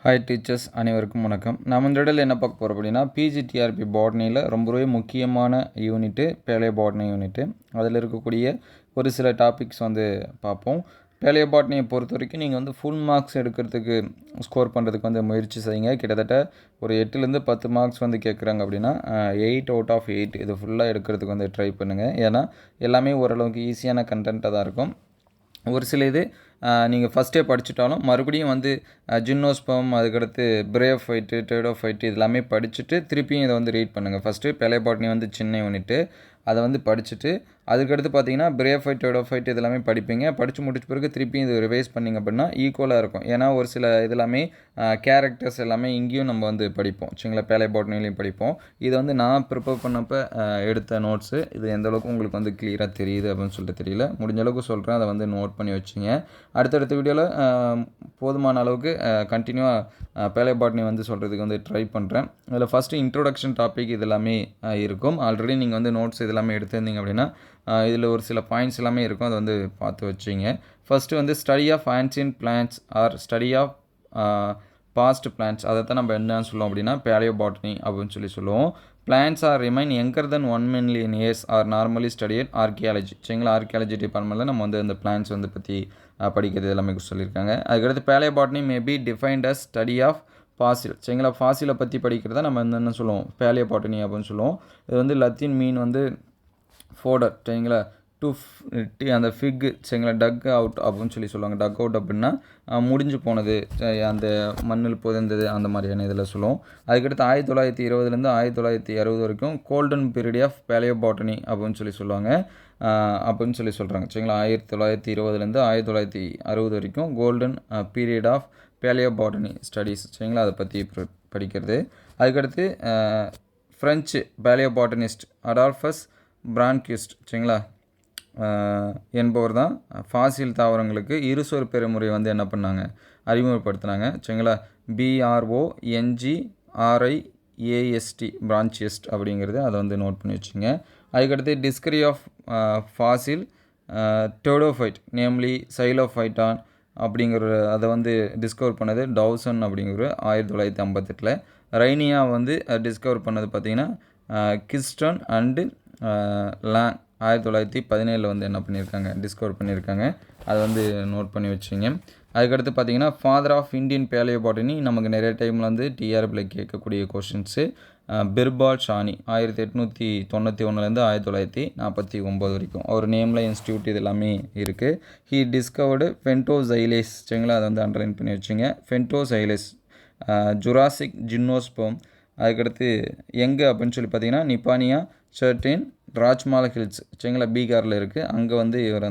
Hi teachers அனைவருக்கும் வணக்கம். நம்ம இந்த இடத்துல என்ன பார்க்க போகிறோம் அப்படின்னா, பிஜிடிஆர்பி பாட்னியில் ரொம்பவே முக்கியமான யூனிட்டு பேலியோ பாட்னி யூனிட்டு. அதில் இருக்கக்கூடிய ஒரு சில டாபிக்ஸ் பார்ப்போம். பேலியோ பாட்னியை பொறுத்த வரைக்கும் நீங்கள் ஃபுல் மார்க்ஸ் எடுக்கிறதுக்கு ஸ்கோர் பண்ணுறதுக்கு முயற்சி செய்யுங்க. கிட்டத்தட்ட ஒரு 8லேருந்து 10 மார்க்ஸ் கேட்குறாங்க அப்படின்னா 8 அவுட் ஆஃப் 8 இது ஃபுல்லாக எடுக்கிறதுக்கு ட்ரை பண்ணுங்கள். ஏன்னா எல்லாமே ஓரளவுக்கு ஈஸியான கண்டென்ட்டாக தான் இருக்கும். ஒரு சில இது நீங்கள் ஃபஸ்ட்டே படிச்சுட்டாலும் மறுபடியும் ஜிம்னோஸ்பம், அதுக்கடுத்து பிரேவ் ஃபைட்டு, டேடோ ஃபைட்டு இது எல்லாமே படிச்சுட்டு திருப்பியும் இதை ரீட் பண்ணுங்கள். ஃபஸ்ட்டு பேலியோ பாட்னி சின்ன யூனிட்டு அதை படிச்சுட்டு அதுக்கடுத்து பார்த்தீங்கன்னா பிரேவ் ஃபைட், டேடோ ஃபைட் இது எல்லாமே படிப்பீங்க. படித்து முடிச்ச பிறகு திருப்பியும் இது ரிவைஸ் பண்ணிங்க அப்படின்னா ஈக்குவலாக இருக்கும். ஏன்னா ஒரு சில இது எல்லாமே கேரக்டர்ஸ் எல்லாமே இங்கேயும் நம்ம படிப்போம் சரிங்களா, பேலியோ பாட்னிலையும் படிப்போம். இது நான் ப்ரிப்பேர் பண்ணப்போ எடுத்த நோட்ஸு. இது எந்த அளவுக்கு உங்களுக்கு கிளியராக தெரியுது அப்படின்னு சொல்லிட்டு தெரியல. முடிஞ்ச அளவுக்கு சொல்கிறேன், அதை நோட் பண்ணி வச்சுங்க. அடுத்தடுத்த வீடியோவில் போதுமான அளவுக்கு கண்டினியூவாக பேலியோ பாட்னி சொல்கிறதுக்கு ட்ரை பண்ணுறேன். அதில் ஃபஸ்ட்டு இன்ட்ரோடக்ஷன் டாபிக் இது எல்லாமே இருக்கும். ஆல்ரெடி நீங்கள் நோட்ஸ் இது எல்லாமே எடுத்திருந்தீங்க அப்படின்னா இதில் ஒரு சில பாயிண்ட்ஸ் எல்லாமே இருக்கும். அதை பார்த்து வச்சிங்க. First study of ancient plants or study of past plants, அதை தான் நம்ம என்னன்னு சொல்லுவோம் அப்படின்னா பேலியோ பாட்னி அப்படின்னு சொல்லுவோம். Plants or remain younger than 1 million years or normally studied archaeology சரிங்களா. ஆர்கியாலஜி டிபார்ட்மெண்ட்டில் நம்ம அந்த பிளான்ட்ஸ் பற்றி படிக்கிறது எல்லாமே சொல்லியிருக்காங்க. அதுக்கடுத்து paleo botany may be defined as study of fossil சரிங்களா. ஃபாசிலை பற்றி படிக்கிறத நம்ம என்ன சொல்லுவோம், பேலியோ பாட்னி அப்படின்னு சொல்லுவோம். இது லத்தீன் மீன் ஃபோடர் சரிங்களா. அந்த ஃபிக் சரிங்களா, டக் அவுட் அப்படின்னு சொல்லுவாங்க. டக் அவுட் அப்படின்னா முடிஞ்சு போனது, அந்த மண்ணில் புதைந்தது அந்த மாதிரியான இதில் சொல்லுவோம். அதுக்கடுத்து 1920லேருந்து 1960 வரைக்கும் golden period of paleo botany அப்படின்னு சொல்லுவாங்க அப்படின்னு சொல்கிறாங்க சரிங்களா. 1920லேருந்து 1960 வரைக்கும் golden period of paleo botany studies சரிங்களா, அதை பற்றி படிக்கிறது. அதுக்கடுத்து French paleo botanist Adolphus Brongniart சரிங்களா என்பவர் தான் ஃபாசில் தாவரங்களுக்கு இருசொற் பெருமுறை என்ன பண்ணாங்க, அறிமுகப்படுத்தினாங்க சரிங்களா. BRONGRIAST பிரான்சியஸ்ட் அப்படிங்கிறது அதை நோட் பண்ணி வச்சுங்க. அதுக்கடுத்து டிஸ்கவரி ஆஃப் ஃபாசில் டோடோஃபைட் நேம்லி சைலோஃபைட்டான் அப்படிங்கிற அதை டிஸ்கவர் பண்ணது டவுசன் அப்படிங்கிற 1958. ரைனியா டிஸ்கவர் பண்ணது பார்த்திங்கன்னா கிஸ்டன் அண்டு லாங் 1917 என்ன பண்ணியிருக்காங்க, டிஸ்கவர் பண்ணியிருக்காங்க. அதை நோட் பண்ணி வச்சுங்க. அதுக்கடுத்து பார்த்தீங்கன்னா father of Indian paleo botany நமக்கு நிறைய டைமில் டிஆர்பியில் கேட்கக்கூடிய கொஷின்ஸு பிர்பால் ஷானி 1891லேருந்து 1949 வரைக்கும் அவர் நேமில் இன்ஸ்டியூட் இது எல்லாமே இருக்குது. ஹீ டிஸ்கவர்டு ஃபென்டோசைலேஸ் சரிங்களா, அதை அண்டர்லைன் பண்ணி வச்சுங்க. ஃபென்டோசைலேஸ் ஜுராசிக் ஜிம்னோஸ்பம். அதுக்கடுத்து எங்கே அப்படின்னு சொல்லி பார்த்தீங்கன்னா நிப்பானியா சர்டின் ராஜ்மால் ஹில்ஸ் சரிங்களா, பீகாரில் இருக்குது. அங்கே இவர்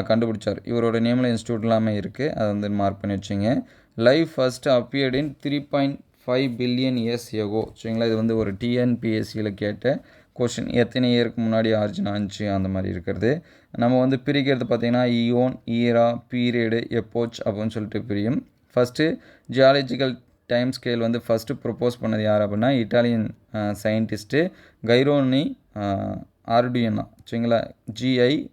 கண்டுபிடிச்சார். இவரோட நேமில் இன்ஸ்டியூட் எல்லாமே இருக்குது, அதை மார்க் பண்ணி வச்சுங்க. லைஃப் ஃபர்ஸ்ட் அப்பியர்ட் இன் 3.5 billion years ago சரிங்களா. இது ஒரு டிஎன்பிஎஸ்சியில் கேட்ட கொஷின். எத்தனை இயருக்கு முன்னாடி ஆரிஜின் ஆச்சு அந்த மாதிரி இருக்கிறது. நம்ம பிரிக்கிறது பார்த்திங்கன்னா ஈயோன், ஈரா, பீரியடு, எப்போச் அப்படின்னு சொல்லிட்டு பிரியும். First geological time scale first propose பண்ணது யார் அப்படின்னா இட்டாலியன் சயின்டிஸ்ட்டு கைரோனி ஆர்டியனா சரிங்களா. GIORANNI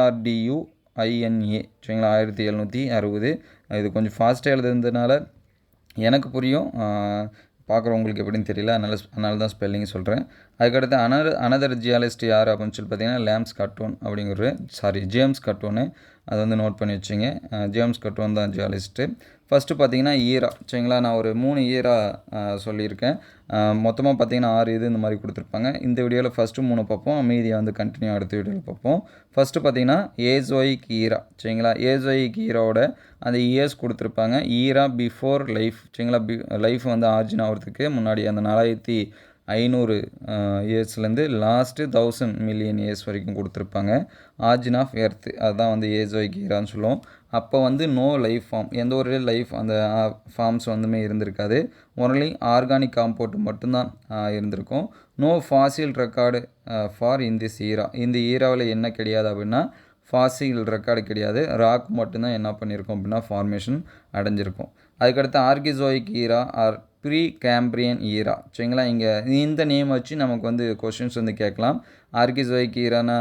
ARDUINA சரிங்களா, 1760. இது கொஞ்சம் ஃபாஸ்ட்டாக எழுதுறதுனால எனக்கு புரியும், பார்க்குறவங்களுக்கு எப்படின்னு தெரியல, அதனால தான் ஸ்பெல்லிங் சொல்கிறேன். அதுக்கடுத்து அனதர் ஜியாலிஸ்ட் யார் அப்படின்னு சொல்லி பார்த்தீங்கன்னா ஜேம்ஸ் கட்டோனு அதை நோட் பண்ணி வச்சுங்க. ஜேம்ஸ் கட்டோன் தான் ஜியாலிஸ்ட்டு. ஃபஸ்ட்டு பார்த்தீங்கன்னா ஈரா சரிங்களா. நான் ஒரு 3 ஈரா சொல்லியிருக்கேன். மொத்தமாக பார்த்தீங்கன்னா 6 இது இந்த மாதிரி கொடுத்துருப்பாங்க. இந்த வீடியோவில் ஃபஸ்ட்டு 3 பார்ப்போம், மீதியை கண்டினியூ அடுத்த வீடியோவில் பார்ப்போம். ஃபஸ்ட்டு பார்த்தீங்கன்னா ஏசோயிக் ஈரா சரிங்களா. ஏசோயிக் ஈராவோட அந்த இயர்ஸ் கொடுத்துருப்பாங்க. ஈரா பிஃபோர் லைஃப் சரிங்களா. லைஃப் ஆரிஜின் ஆகிறதுக்கு முன்னாடி அந்த 4500 இயர்ஸ்லேருந்து லாஸ்ட்டு 1000 million இயர்ஸ் வரைக்கும் கொடுத்துருப்பாங்க. ஆரிஜின் ஆஃப் எர்த்து அதுதான் ஏசோயிக் ஈரான்னு சொல்லுவோம். அப்போ நோ லைஃப் ஃபார்ம், எந்த ஒரு லைஃப் அந்த ஃபார்ம்ஸ் இருந்திருக்காது. ஒன்லி ஆர்கானிக் காம்பவுண்ட் மட்டும்தான் இருந்திருக்கும். No fossil record for in this era. இந்த ஈராவில் என்ன கிடையாது அப்படின்னா ஃபாசில் ரெக்கார்டு கிடையாது. ராக் மட்டும்தான் என்ன பண்ணியிருக்கோம் அப்படின்னா ஃபார்மேஷன் அடைஞ்சிருக்கும். அதுக்கடுத்து ஆர்கிசோயிக் ஈரா ஆர் ப்ரீ கேம்பிரியன் ஈரா. சரிங்களா, இங்கே இந்த நேம் வச்சு நமக்கு வந்து கொஷின்ஸ் வந்து கேட்கலாம். ஆர்கிசோயிக் ஈரானா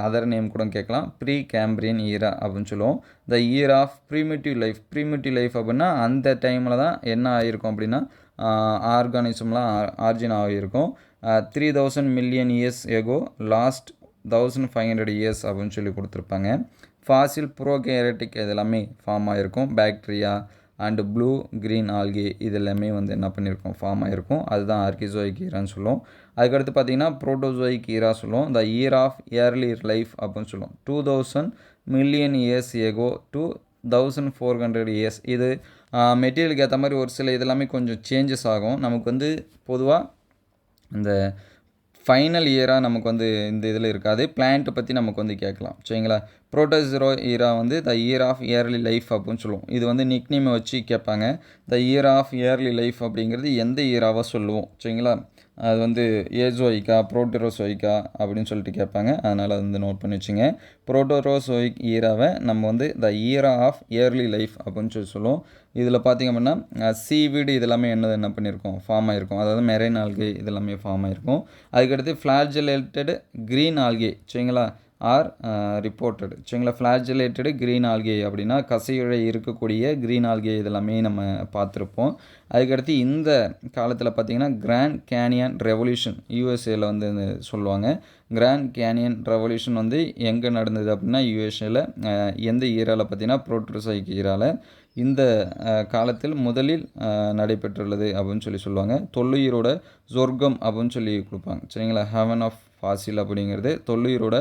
அதர் நேம் கூட கேட்கலாம். ப்ரீ கேம்பிரியன் ஈரா அப்படின்னு சொல்லுவோம். The year of primitive life. Primitive life அப்படின்னா அந்த டைமில் தான் என்ன ஆகிருக்கும் அப்படின்னா ஆர்கானிசம்லாம் ஆர்ஜின் ஆகியிருக்கும். 3000 million years echo, last 1500 years அப்படின்னு சொல்லி கொடுத்துருப்பாங்க. ஃபாசில் ப்ரோகேரட்டிக் இது எல்லாமே ஃபார்ம் ஆகிருக்கும். Bacteria and blue green algae இது எல்லாமே வந்து என்ன பண்ணியிருக்கோம், ஃபார்ம் ஆகிருக்கும். அதுதான் ஆர்கிசோயிக் ஈரான்னு சொல்லுவோம். அதுக்கடுத்து பார்த்திங்கன்னா ப்ரோட்டோசோயிக் ஈரா சொல்லுவோம். The year of early life அப்படின்னு சொல்லுவோம். 2000 million years ago to 1400 years. இது மெட்டீரியலுக்கு ஏற்ற மாதிரி ஒரு சில இதெல்லாமே கொஞ்சம் சேஞ்சஸ் ஆகும். நமக்கு வந்து பொதுவாக இந்த ஃபைனல் இயராக நமக்கு வந்து இந்த இதில் இருக்காது. பிளான்ட்டை பற்றி நமக்கு வந்து கேட்கலாம். சரிங்களா, ப்ரோட்டோசோரோ ஈரா வந்து the year of early life அப்படின்னு சொல்லுவோம். இது வந்து நிக்நேமை வச்சு கேட்பாங்க. The year of early life அப்படிங்கிறது எந்த இயராக சொல்லுவோம். சரிங்களா, அது வந்து ஏசோயிக்கா ப்ரோட்டோரோசோயிக்கா அப்படின்னு சொல்லிட்டு கேட்பாங்க. அதனால் அது வந்து நோட் பண்ணி வச்சுங்க. ப்ரோட்டோரோசோயிக் ஈராவை நம்ம வந்து த இயரா ஆஃப் இயர்லி லைஃப் அப்படின்னு சொல்லி சொல்லுவோம். இதில் பார்த்திங்க அப்படின்னா சீவீடு இதெல்லாமே என்ன பண்ணியிருக்கோம், ஃபார்ம் ஆகிருக்கும். அதாவது மெரைன் ஆல்கே இதெல்லாமே ஃபார்ம் ஆகிருக்கும். அதுக்கடுத்து ஃப்ளாஜெலேட்டட் க்ரீன் ஆல்கே. சரிங்களா, ஆர் ரிப்போர்ட்டடு. சரிங்களா, ஃப்ளாஜெலேட்டடு க்ரீன் ஆல்கே அப்படின்னா கசையுறை இருக்கக்கூடிய க்ரீன் ஆல்கே இதெல்லாமே நம்ம பார்த்துருப்போம். அதுக்கடுத்து இந்த காலத்தில் பார்த்திங்கன்னா கிராண்ட் கேனியன் ரெவல்யூஷன் யூஎஸ்ஏல வந்து சொல்லுவாங்க. கிராண்ட் கேனியன் ரெவல்யூஷன் வந்து எங்கே நடந்தது அப்படின்னா யூஎஸ்ஏல எந்த ஈராவில் பார்த்திங்கன்னா ப்ரோட்டோசோயிக் ஈராவில் இந்த காலத்தில் முதலில் நடைபெற்றுள்ளது அப்படின்னு சொல்லி சொல்லுவாங்க. தொல்லுயிரோட சொர்க்கம் அப்படின்னு சொல்லி கொடுப்பாங்க. சரிங்களா, ஹெவன் ஆஃப் ஃபாசில் அப்படிங்கிறது தொல்லுயிரோட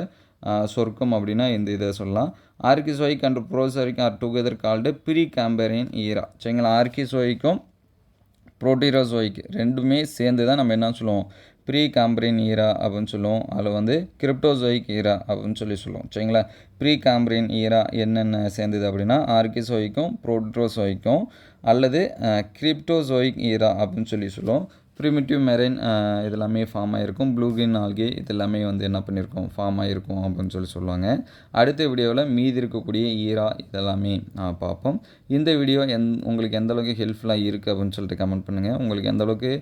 சொர்க்கம் அப்படின்னா இந்த இதை சொல்லலாம். Archaeozoic and proterozoic are together called Precambrian era. சரிங்களா, ஆர்கிசோயிக்கும் ப்ரோட்டீரோசோயிக் ரெண்டுமே சேர்ந்து தான் நம்ம என்ன சொல்லுவோம், ப்ரீ கேம்பிரியன் ஈரா அப்படின்னு சொல்லுவோம். அதில் வந்து கிரிப்டோசோயிக் ஈரா அப்படின்னு சொல்லி சொல்லுவோம். சரிங்களா, ப்ரீ கேம்பிரியன் ஈரா என்னென்ன சேர்ந்தது அப்படின்னா ஆர்கிசோயிக்கும் ப்ரோட்டோசோயிக்கும் அல்லது கிரிப்டோசோயிக் ஈரா அப்படின்னு சொல்லி சொல்லுவோம். ப்ரிமிட்டிவ் மெரைன் இதெல்லாமே ஃபார்ம் ஆகிருக்கும். ப்ளூ கிரீன் ஆல்கே இதெல்லாமே வந்து என்ன பண்ணியிருக்கோம், ஃபார்ம் ஆகிருக்கும் அப்படின்னு சொல்லி சொல்லுவாங்க. அடுத்த வீடியோவில் மீதி இருக்கக்கூடிய ஈரா இதெல்லாமே பார்ப்போம். இந்த வீடியோ உங்களுக்கு எந்தளவுக்கு ஹெல்ப்ஃபுல்லாக இருக்குது அப்படின்னு சொல்லிட்டு கமெண்ட் பண்ணுங்கள். உங்களுக்கு எந்தளவுக்கு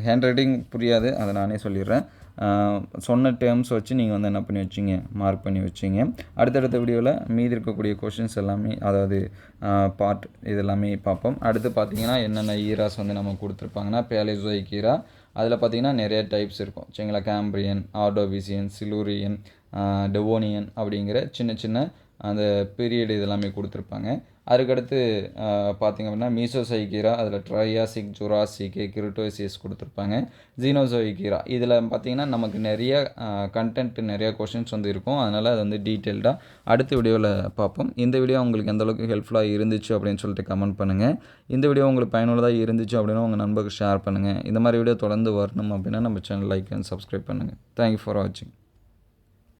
ஹேண்ட் ரைட்டிங் புரியாது, அதை நானே சொல்லிடுறேன். சொன்ன டேர்ம்ஸ் வச்சு நீங்கள் வந்து என்ன பண்ணி வச்சிங்க, மார்க் பண்ணி வச்சிங்க. அடுத்தடுத்த வீடியோவில் மீதி இருக்கக்கூடிய கொஷின்ஸ் எல்லாமே அதாவது பார்ட் இதெல்லாமே பார்ப்போம். அடுத்து பார்த்திங்கன்னா என்னென்ன ஈராஸ் வந்து நம்ம கொடுத்துருப்பாங்கன்னா பேலியோசோயிக் ஈரா. அதில் பார்த்திங்கன்னா நிறைய டைப்ஸ் இருக்கும். சரிங்களா, கேம்பிரியன், ஆர்டோவிசியன், சிலூரியன், டெவோனியன் அப்படிங்கிற சின்ன சின்ன அந்த பீரியட் இதெல்லாமே கொடுத்துருப்பாங்க. அதுக்கடுத்து பார்த்திங்க அப்படின்னா மீசோசோயிக் ஈரா, அதில் ட்ரையாசிக், ஜுராசிக், கிரிட்டோசியஸ் கொடுத்துருப்பாங்க. ஜீனோசோயிக் ஈரா இதில் பார்த்திங்கன்னா நமக்கு நிறைய கண்டென்ட் நிறைய கொஷின்ஸ் வந்து இருக்கும். அதனால் அது வந்து டீட்டெயில்டாக அடுத்த வீடியோவில் பார்ப்போம். இந்த வீடியோ உங்களுக்கு எந்தளவுக்கு ஹெல்ப்ஃபுல்லாக இருந்துச்சு அப்படின்னு சொல்லிட்டு கமெண்ட் பண்ணுங்கள். இந்த வீடியோ உங்களுக்கு பயனுள்ளதாக இருந்துச்சு அப்படின்னா உங்கள் நண்பருக்கு ஷேர் பண்ணுங்கள். இந்த மாதிரி வீடியோ தொடர்ந்து வரணும் அப்படின்னா நம்ம சேனல் லைக் அண்ட் சப்ஸ்கிரைப் பண்ணுங்கள். தேங்க்யூ ஃபார் வாட்சிங்.